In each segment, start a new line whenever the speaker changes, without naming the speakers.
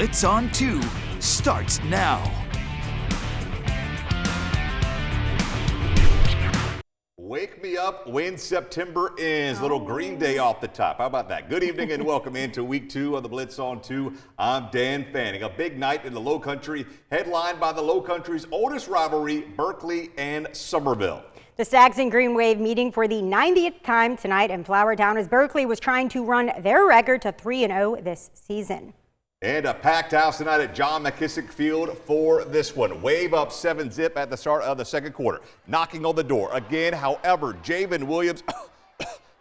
Blitz on 2 starts now.
Wake me up when September ends. Little Green Day off the top. How about that? Good evening and welcome into week 2 of the Blitz on 2. I'm Dan Fanning. A big night in the Lowcountry, headlined by the Lowcountry's oldest rivalry, Berkeley and Summerville.
The Stags and Green Wave meeting for the 90th time tonight in Flower Town as Berkeley was trying to run their record to 3-0 this season.
And a packed house tonight at John McKissick Field for this one. Wave up 7-zip at the start of the second quarter. Knocking on the door again. However, Javen Williams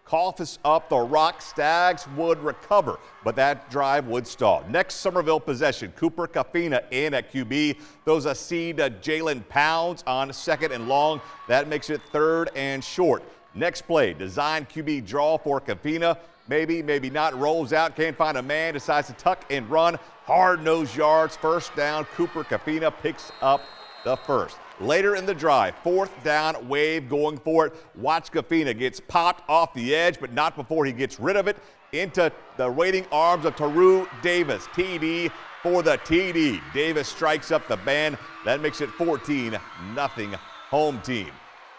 coughs up the rock. Stags would recover, but that drive would stall. Next Summerville possession. Cooper Kafina in at QB. Throws a seed to Jalen Pounds on second and long. That makes it third and short. Next play. Design QB draw for Kafina. Maybe, maybe not. Rolls out, can't find a man, decides to tuck and run. Hard-nosed yards, first down. Cooper Kafina picks up the first. Later in the drive, fourth down, Wave going for it. Watch Kafina gets popped off the edge, but not before he gets rid of it. Into the waiting arms of Taru Davis. TD for the TD. Davis strikes up the band. That makes it 14-0 home team.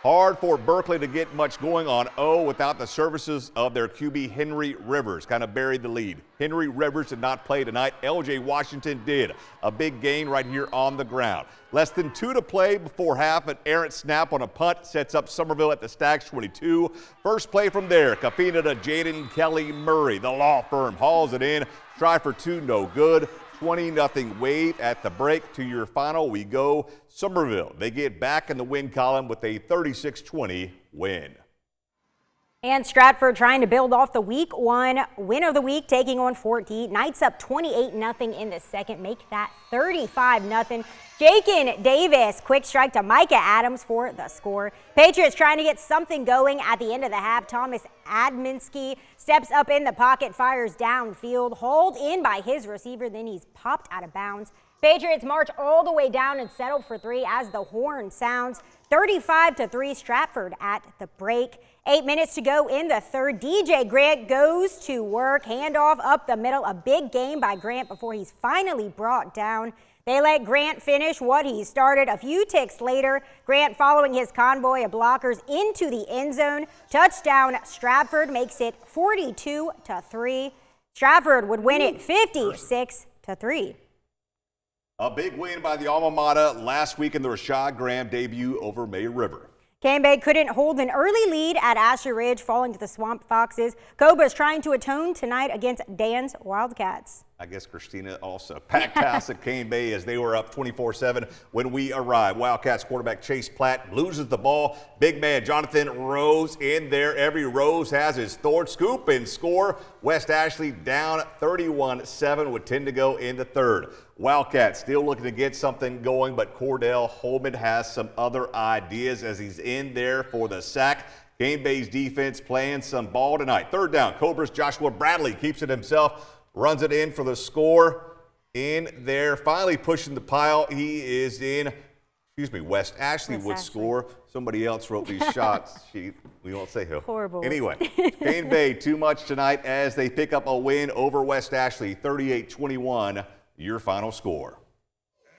Hard for Berkeley to get much going on without the services of their QB Henry Rivers. Kind of buried the lead. Henry Rivers did not play tonight. LJ Washington did. A big gain right here on the ground. Less than 2 to play before half. An errant snap on a punt sets up Summerville at the Stags 22. First play from there. Kafina to Jaden Kelly Murray. The law firm hauls it in. Try for 2, no good. 20-0 Wave at the break. To your final, we go Summerville. They get back in the win column with a 36-20 win.
And Stratford trying to build off the week 1 win of the week, taking on Fort Lee. Knights up 28-0 in the second. Make that 35-0. Jakin Davis, quick strike to Micah Adams for the score. Patriots trying to get something going at the end of the half. Thomas Adminski steps up in the pocket, fires downfield, hauled in by his receiver, then he's popped out of bounds. Patriots march all the way down and settle for 3 as the horn sounds. 35-3 Stratford at the break. 8 minutes to go in the third. DJ Grant goes to work. Handoff up the middle. A big game by Grant before he's finally brought down. They let Grant finish what he started. A few ticks later, Grant following his convoy of blockers into the end zone. Touchdown Stratford makes it 42-3. Stratford would win it 56-3.
A big win by the alma mater last week in the Rashad Graham debut over May River.
Cane Bay couldn't hold an early lead at Asher Ridge, falling to the Swamp Foxes. Cobras trying to atone tonight against Dan's Wildcats.
I guess Christina also. Packed house at Cane Bay as they were up 24-7 when we arrived. Wildcats quarterback Chase Platt loses the ball. Big man Jonathan Rose in there. Every Rose has his third scoop and score. West Ashley down 31-7 with 10 to go in the third. Wildcats still looking to get something going, but Cordell Holman has some other ideas as he's in there for the sack. Cane Bay's defense playing some ball tonight. Third down, Cobras Joshua Bradley keeps it himself. Runs it in for the score in there. Finally pushing the pile. He is in, West Ashley would score. Somebody else wrote these shots. We won't say who.
Horrible.
Anyway, Cane Bay too much tonight as they pick up a win over West Ashley. 38-21, your final score.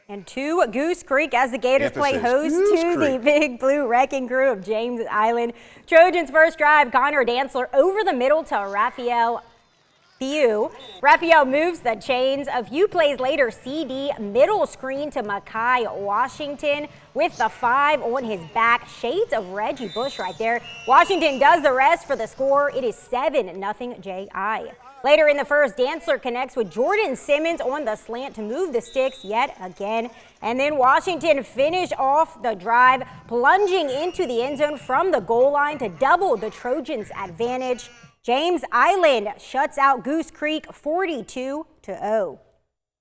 And to Goose Creek as the Gators play host to the Big Blue Wrecking Crew of James Island. Trojans' first drive, Connor Dantzler over the middle to Raphael moves the chains. A few plays later, CD middle screen to Makai Washington with the 5 on his back. Shades of Reggie Bush right there. Washington does the rest for the score. It is 7-0 JI. Later in the first, Dantzler connects with Jordan Simmons on the slant to move the sticks yet again. And then Washington finish off the drive, plunging into the end zone from the goal line to double the Trojans' advantage. James Island shuts out Goose Creek 42-0.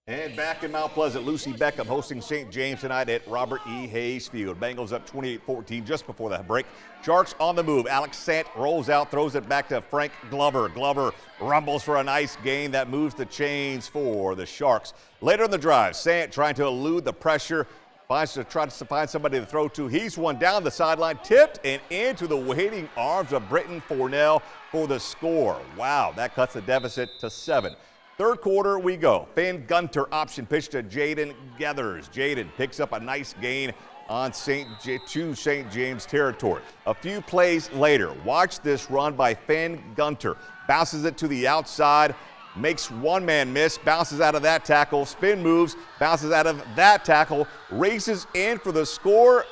And back in Mount Pleasant, Lucy Beckham hosting St. James tonight at Robert E. Hayes Field. Bengals up 28-14 just before that break. Sharks on the move. Alex Sant rolls out, throws it back to Frank Glover. Glover rumbles for a nice gain that moves the chains for the Sharks. Later in the drive, Sant trying to elude the pressure. Tries to find somebody to throw to. He's one down the sideline, tipped and into the waiting arms of Britton Fornell for the score. Wow, that cuts the deficit to 7. Third quarter we go. Finn Gunter option pitch to Jaden Gathers. Jaden picks up a nice gain on St. James territory. A few plays later, watch this run by Finn Gunter. Bounces it to the outside, makes one man miss, bounces out of that tackle, spin moves, bounces out of that tackle, races in for the score,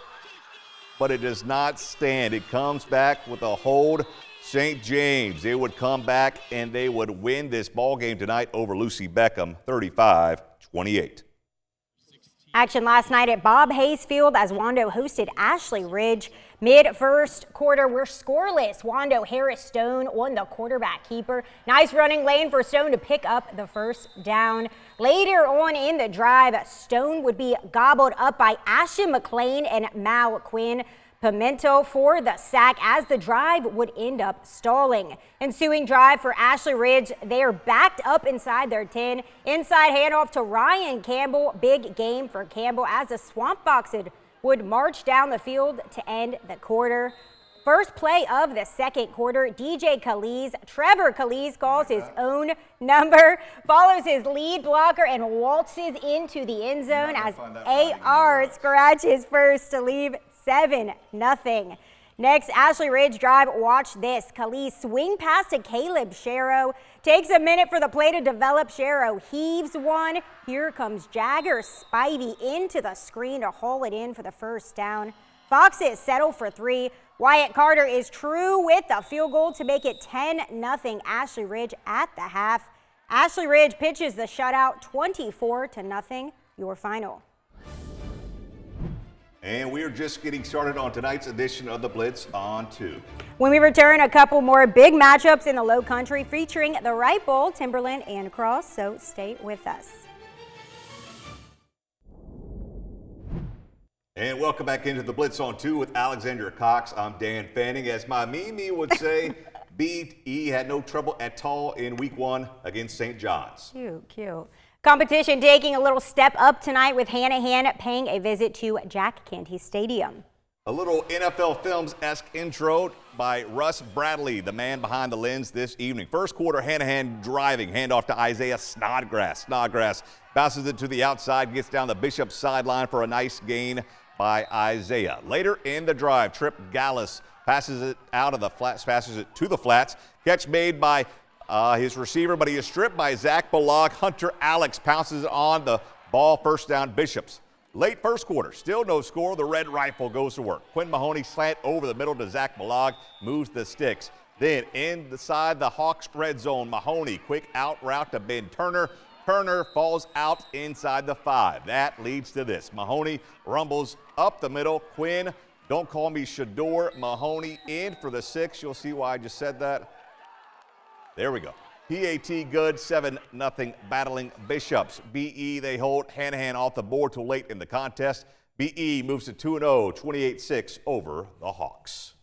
but it does not stand. It comes back with a hold. St. James, they would come back and they would win this ball game tonight over Lucy Beckham, 35-28.
Action last night at Bob Hayes Field as Wando hosted Ashley Ridge. Mid-first quarter, we're scoreless. Wando Harris Stone on the quarterback keeper. Nice running lane for Stone to pick up the first down. Later on in the drive, Stone would be gobbled up by Ashton McLean and Mal Quinn Pimento for the sack as the drive would end up stalling. Ensuing drive for Ashley Ridge, they are backed up inside their 10. Inside handoff to Ryan Campbell. Big game for Campbell as the Swamp Fox would march down the field to end the quarter. First play of the second quarter, DJ Calise. Trevor Calise calls his own number, follows his lead blocker, and waltzes into the end zone as AR scratches first to leave 7-0. Next, Ashley Ridge drive. Watch this. Calise swing pass to Caleb Sharrow. Takes a minute for the play to develop. Sharrow heaves one. Here comes Jagger Spivey into the screen to haul it in for the first down. Foxes settle for 3. Wyatt Carter is true with the field goal to make it 10-0 Ashley Ridge at the half. Ashley Ridge pitches the shutout 24-0, your final.
And we're just getting started on tonight's edition of the Blitz on 2.
When we return, a couple more big matchups in the Lowcountry featuring the Wright Bowl, Timberland, and Cross, so stay with us.
And welcome back into the Blitz on 2 with Alexandra Cox. I'm Dan Fanning. As my Mimi would say, BE had no trouble at all in week 1 against St. John's.
Cute. Competition taking a little step up tonight with Hanahan paying a visit to Jack Canty Stadium.
A little NFL Films-esque intro by Russ Bradley, the man behind the lens this evening. First quarter, Hanahan driving, handoff to Isaiah Snodgrass. Snodgrass bounces it to the outside, gets down the Bishop sideline for a nice gain by Isaiah. Later in the drive, Trip Gallus passes it out of the flats, passes it to the flats. Catch made by his receiver, but he is stripped by Zach Balog. Hunter Alex pounces on the ball, first down Bishops. Late first quarter, still no score. The Red Rifle goes to work. Quinn Mahoney slant over the middle to Zach Balog, moves the sticks. Then inside the Hawks red zone, Mahoney, quick out route to Ben Turner. Turner falls out inside the 5. That leads to this. Mahoney rumbles up the middle. Quinn, don't call me Shador. Mahoney in for the 6. You'll see why I just said that. There we go. PAT good, 7-0 battling Bishops. BE, they hold Hanahan off the board till late in the contest. BE moves to 2-0, 28-6 over the Hawks.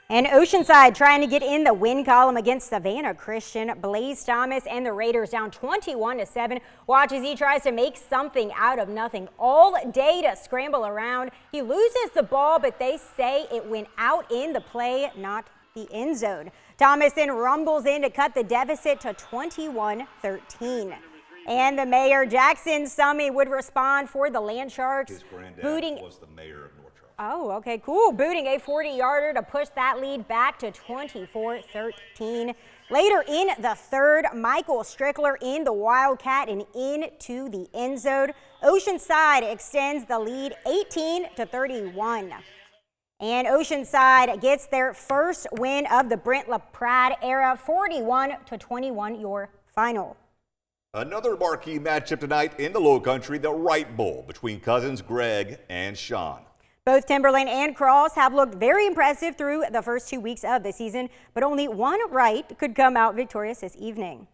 And Oceanside trying to get in the win column against Savannah Christian. Blaze Thomas and the Raiders down 21-7. Watch as he tries to make something out of nothing all day to scramble around. He loses the ball, but they say it went out in the play, not the end zone. Thomas then rumbles in to cut the deficit to 21-13. And the mayor, Jackson Summey, would respond for the Land Sharks.
His granddad was the mayor of North Charleston.
Oh, okay, cool. Booting a 40-yarder to push that lead back to 24-13. Later in the third, Michael Strickler in the Wildcat and into the end zone. Oceanside extends the lead 18-31. And Oceanside gets their first win of the Brent LaPrade era, 41-21, your final.
Another marquee matchup tonight in the Lowcountry, the Wright Bowl between cousins Greg and Sean.
Both Timberland and Cross have looked very impressive through the first 2 weeks of the season, but only one Wright could come out victorious this evening.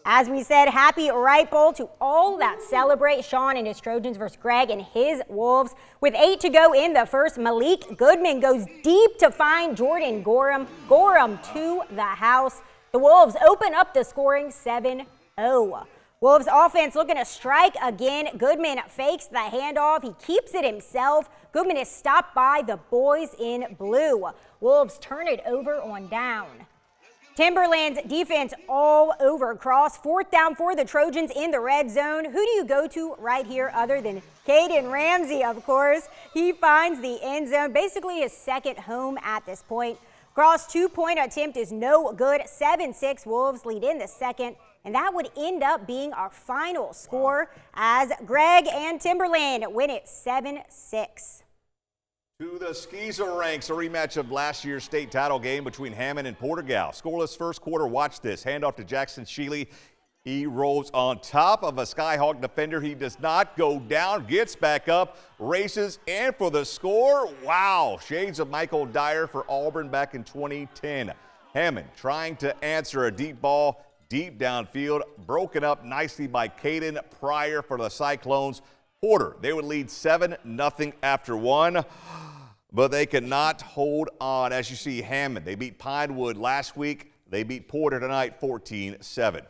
As we said, happy Wright Bowl to all that celebrate. Sean and his Trojans versus Greg and his Wolves. With 8 to go in the first, Malik Goodman goes deep to find Jordan Gorham. Gorham to the house. The Wolves open up the scoring 7-0. Wolves offense looking to strike again. Goodman fakes the handoff. He keeps it himself. Goodman is stopped by the boys in blue. Wolves turn it over on down. Timberland's defense all over Cross. 4th down for the Trojans in the red zone. Who do you go to right here other than Caden Ramsey, of course? He finds the end zone, basically his second home at this point. Cross' 2-point attempt is no good. 7-6 Wolves lead in the second, and that would end up being our final score as Greg and Timberland win it 7-6.
To the Skeezer ranks, a rematch of last year's state title game between Hammond and Porter-Gaud. Scoreless first quarter. Watch this. Handoff to Jackson Sheely. He rolls on top of a Skyhawk defender. He does not go down, gets back up, races, and for the score, wow, shades of Michael Dyer for Auburn back in 2010. Hammond trying to answer a deep ball deep downfield, broken up nicely by Caden Pryor for the Cyclones. Porter, they would lead 7-0 after one, but they cannot hold on. As you see, Hammond, they beat Pinewood last week. They beat Porter tonight 14-7.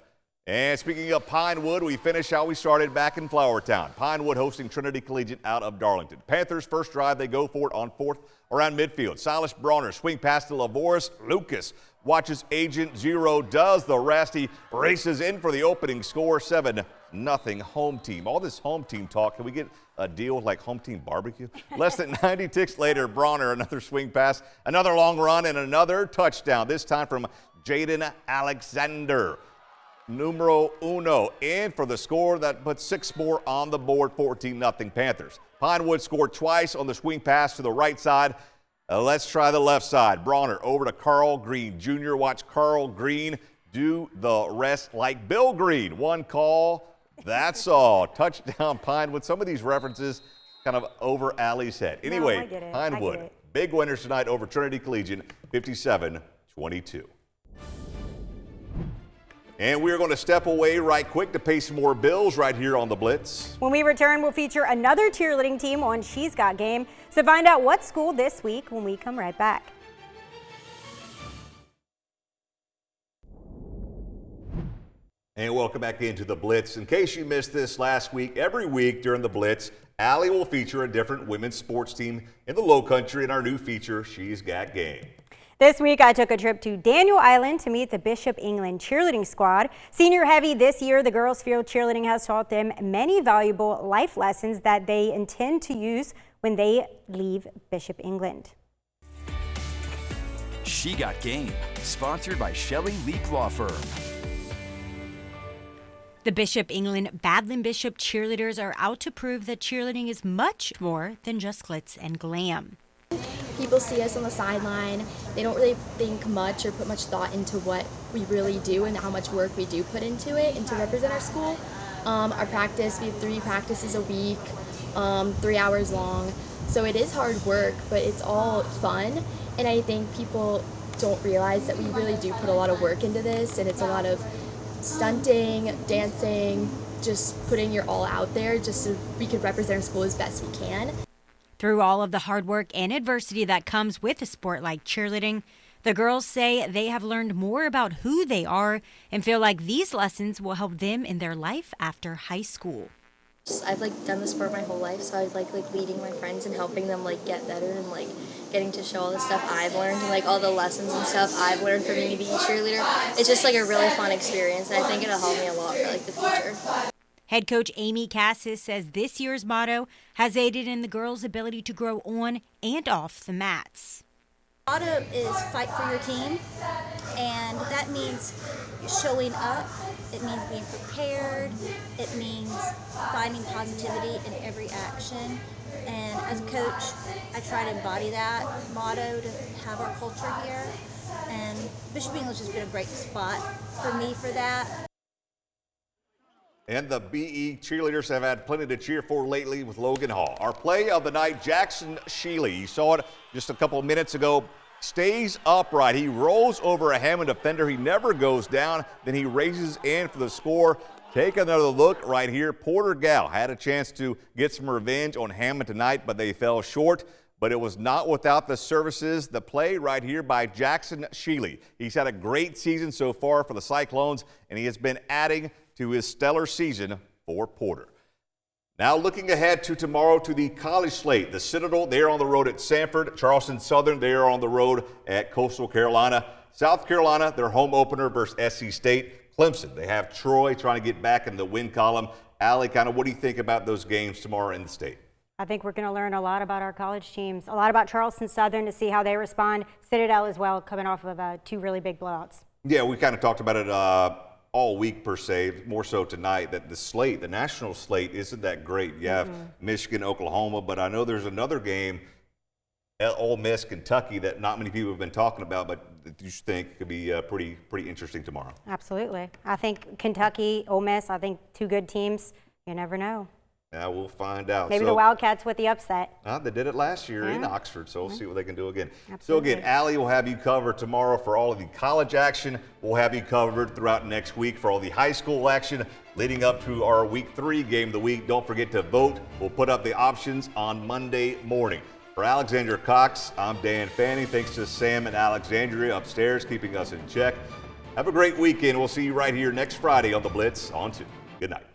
And speaking of Pinewood, we finish how we started back in Flowertown. Pinewood hosting Trinity Collegiate out of Darlington. Panthers first drive, they go for it on 4th around midfield. Silas Brawner swing pass to Lavoris. Lucas watches Agent Zero, does the rest. He races in for the opening score, 7-0 home team. All this home team talk, can we get a deal with like home team barbecue? Less than 90 ticks later, Brawner, another swing pass, another long run, and another touchdown, this time from Jaden Alexander. Numero uno, in for the score that puts 6 more on the board, 14-0 Panthers. Pinewood scored twice on the swing pass to the right side. Let's try the left side. Brawner over to Carl Green Jr. Watch Carl Green do the rest like Bill Green. One call, that's all. Touchdown Pinewood. Some of these references kind of over Allie's head. Anyway,
no,
Pinewood, big winners tonight over Trinity Collegiate, 57-22. And we're going to step away right quick to pay some more bills right here on the Blitz.
When we return, we'll feature another cheerleading team on She's Got Game. So find out what school this week when we come right back.
And welcome back into the Blitz. In case you missed this last week, every week during the Blitz, Allie will feature a different women's sports team in the Lowcountry in our new feature, She's Got Game.
This week, I took a trip to Daniel Island to meet the Bishop England cheerleading squad. Senior heavy this year, the girls field cheerleading has taught them many valuable life lessons that they intend to use when they leave Bishop England.
She Got Game, sponsored by Shelley Leak Law Firm.
The Bishop England Badland Bishop cheerleaders are out to prove that cheerleading is much more than just glitz and glam.
People see us on the sideline. They don't really think much or put much thought into what we really do and how much work we do put into it and to represent our school. Our practice, we have 3 practices a week, 3 hours long. So it is hard work, but it's all fun. And I think people don't realize that we really do put a lot of work into this, and it's a lot of stunting, dancing, just putting your all out there just so we could represent our school as best we can.
Through all of the hard work and adversity that comes with a sport like cheerleading, the girls say they have learned more about who they are and feel like these lessons will help them in their life after high school.
I've done the sport my whole life, so I like leading my friends and helping them get better and getting to show all the stuff I've learned and all the lessons and stuff I've learned from being a cheerleader. It's just a really fun experience, and I think it'll help me a lot for the future.
Head coach Amy Cassis says this year's motto has aided in the girls' ability to grow on and off the mats.
Motto is fight for your team, and that means showing up. It means being prepared. It means finding positivity in every action. And as a coach, I try to embody that motto to have our culture here. And Bishop England's just been a great spot for me for that.
And the BE cheerleaders have had plenty to cheer for lately with Logan Hall. Our play of the night, Jackson Sheely. You saw it just a couple of minutes ago. Stays upright. He rolls over a Hammond defender. He never goes down. Then he raises in for the score. Take another look right here. Porter-Gaud had a chance to get some revenge on Hammond tonight, but they fell short. But it was not without the services. The play right here by Jackson Sheely. He's had a great season so far for the Cyclones, and he has been adding to his stellar season for Porter. Now looking ahead to tomorrow to the college slate. The Citadel, they're on the road at Sanford. Charleston Southern, they are on the road at Coastal Carolina. South Carolina, their home opener versus SC State. Clemson, they have Troy trying to get back in the win column. Allie, kind of what do you think about those games tomorrow in the state?
I think we're going to learn a lot about our college teams, a lot about Charleston Southern to see how they respond. Citadel as well, coming off of 2 really big blowouts. Yeah,
we kind of talked about it all week per se, more so tonight, that the slate, the national slate, isn't that great. You have Michigan, Oklahoma, but I know there's another game, Ole Miss, Kentucky, that not many people have been talking about, but you think could be pretty interesting tomorrow.
Absolutely. I think Kentucky, Ole Miss, I think 2 good teams. You never know.
Yeah, we'll find out.
Maybe the Wildcats with the upset.
They did it last year in Oxford, so we'll see what they can do again.
Absolutely.
So again, Allie will have you covered tomorrow for all of the college action. We'll have you covered throughout next week for all the high school action leading up to our Week 3 game of the week. Don't forget to vote. We'll put up the options on Monday morning. For Alexandra Cox, I'm Dan Fanning. Thanks to Sam and Alexandria upstairs keeping us in check. Have a great weekend. We'll see you right here next Friday on The Blitz on 2. Good night.